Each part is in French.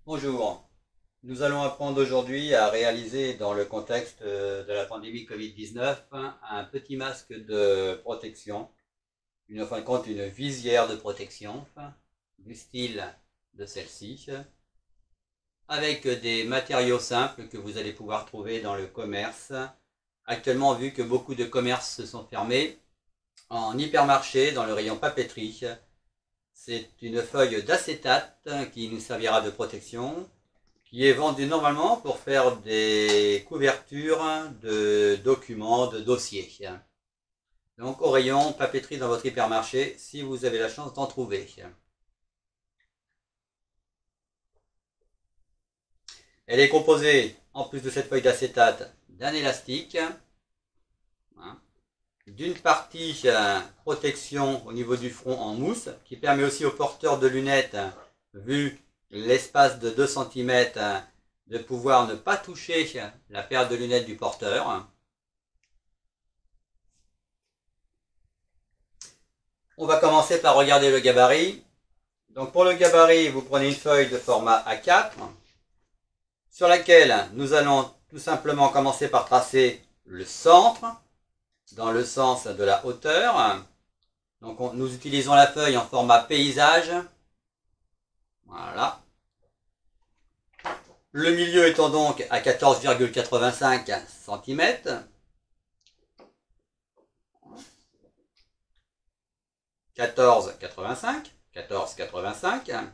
Bonjour, nous allons apprendre aujourd'hui à réaliser dans le contexte de la pandémie Covid-19 un petit masque de protection, en fin de compte une visière de protection du style de celle-ci, avec des matériaux simples que vous allez pouvoir trouver dans le commerce. Actuellement, vu que beaucoup de commerces se sont fermés, en hypermarché, dans le rayon papeterie, c'est une feuille d'acétate qui nous servira de protection, qui est vendue normalement pour faire des couvertures de documents, de dossiers. Donc au rayon papeterie dans votre hypermarché, si vous avez la chance d'en trouver. Elle est composée, en plus de cette feuille d'acétate, d'un élastique, d'une partie protection au niveau du front en mousse, qui permet aussi aux porteurs de lunettes, vu l'espace de 2 cm, de pouvoir ne pas toucher la paire de lunettes du porteur. On va commencer par regarder le gabarit. Donc pour le gabarit, vous prenez une feuille de format A4, sur laquelle nous allons tout simplement commencer par tracer le centre, dans le sens de la hauteur. Donc nous utilisons la feuille en format paysage. Voilà. Le milieu étant donc à 14,85 cm. 14,85.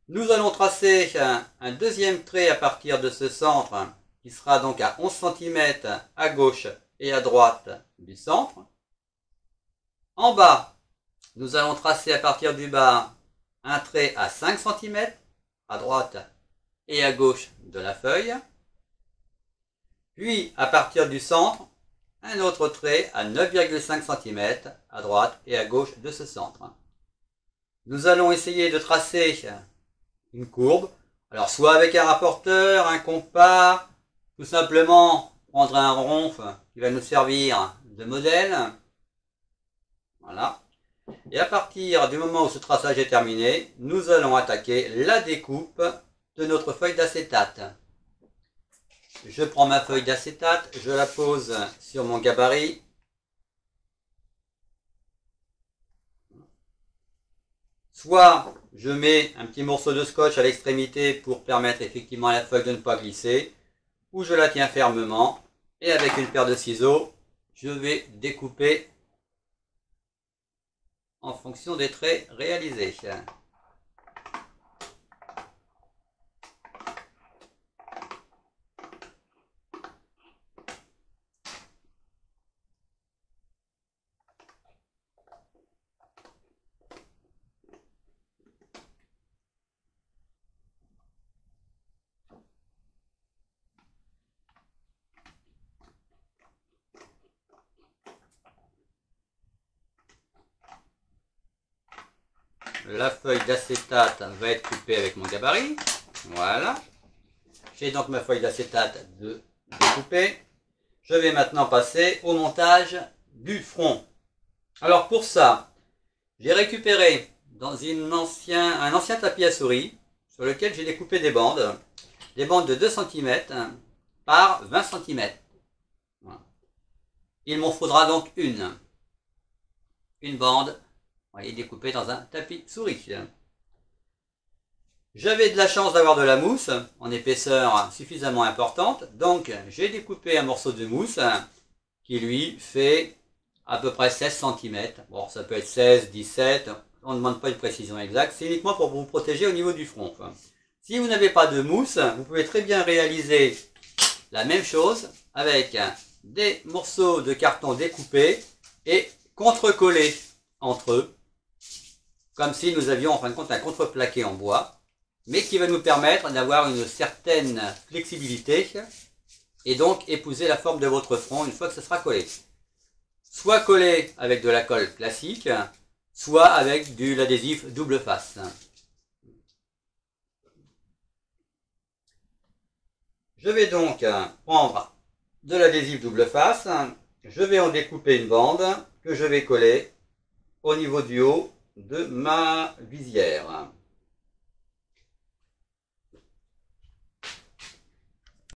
Nous allons tracer un deuxième trait à partir de ce centre, qui sera donc à 11 cm à gauche et à droite du centre. En bas, nous allons tracer à partir du bas un trait à 5 cm à droite et à gauche de la feuille. Puis, à partir du centre, un autre trait à 9,5 cm à droite et à gauche de ce centre. Nous allons essayer de tracer une courbe. Alors, soit avec un rapporteur, un compas, tout simplement prendre un rond qui va nous servir de modèle. Voilà. Et à partir du moment où ce traçage est terminé, nous allons attaquer la découpe de notre feuille d'acétate. Je prends ma feuille d'acétate, je la pose sur mon gabarit. Soit je mets un petit morceau de scotch à l'extrémité pour permettre effectivement à la feuille de ne pas glisser, ou je la tiens fermement et avec une paire de ciseaux, je vais découper en fonction des traits réalisés. La feuille d'acétate va être coupée avec mon gabarit. Voilà. J'ai donc ma feuille d'acétate découpée. Je vais maintenant passer au montage du front. Alors pour ça, j'ai récupéré dans un ancien tapis à souris sur lequel j'ai découpé des bandes de 2 cm par 20 cm. Voilà. Il m'en faudra donc une bande, voyez, découpée dans un tapis souris. J'avais de la chance d'avoir de la mousse en épaisseur suffisamment importante, donc j'ai découpé un morceau de mousse qui lui fait à peu près 16 cm. Bon, ça peut être 16, 17, on ne demande pas une précision exacte, c'est uniquement pour vous protéger au niveau du front. Si vous n'avez pas de mousse, vous pouvez très bien réaliser la même chose avec des morceaux de carton découpés et contre-collés entre eux, comme si nous avions en fin de compte un contreplaqué en bois, mais qui va nous permettre d'avoir une certaine flexibilité et donc épouser la forme de votre front une fois que ce sera collé. Soit collé avec de la colle classique, soit avec de l'adhésif double face. Je vais donc prendre de l'adhésif double face, je vais en découper une bande que je vais coller au niveau du haut de ma visière.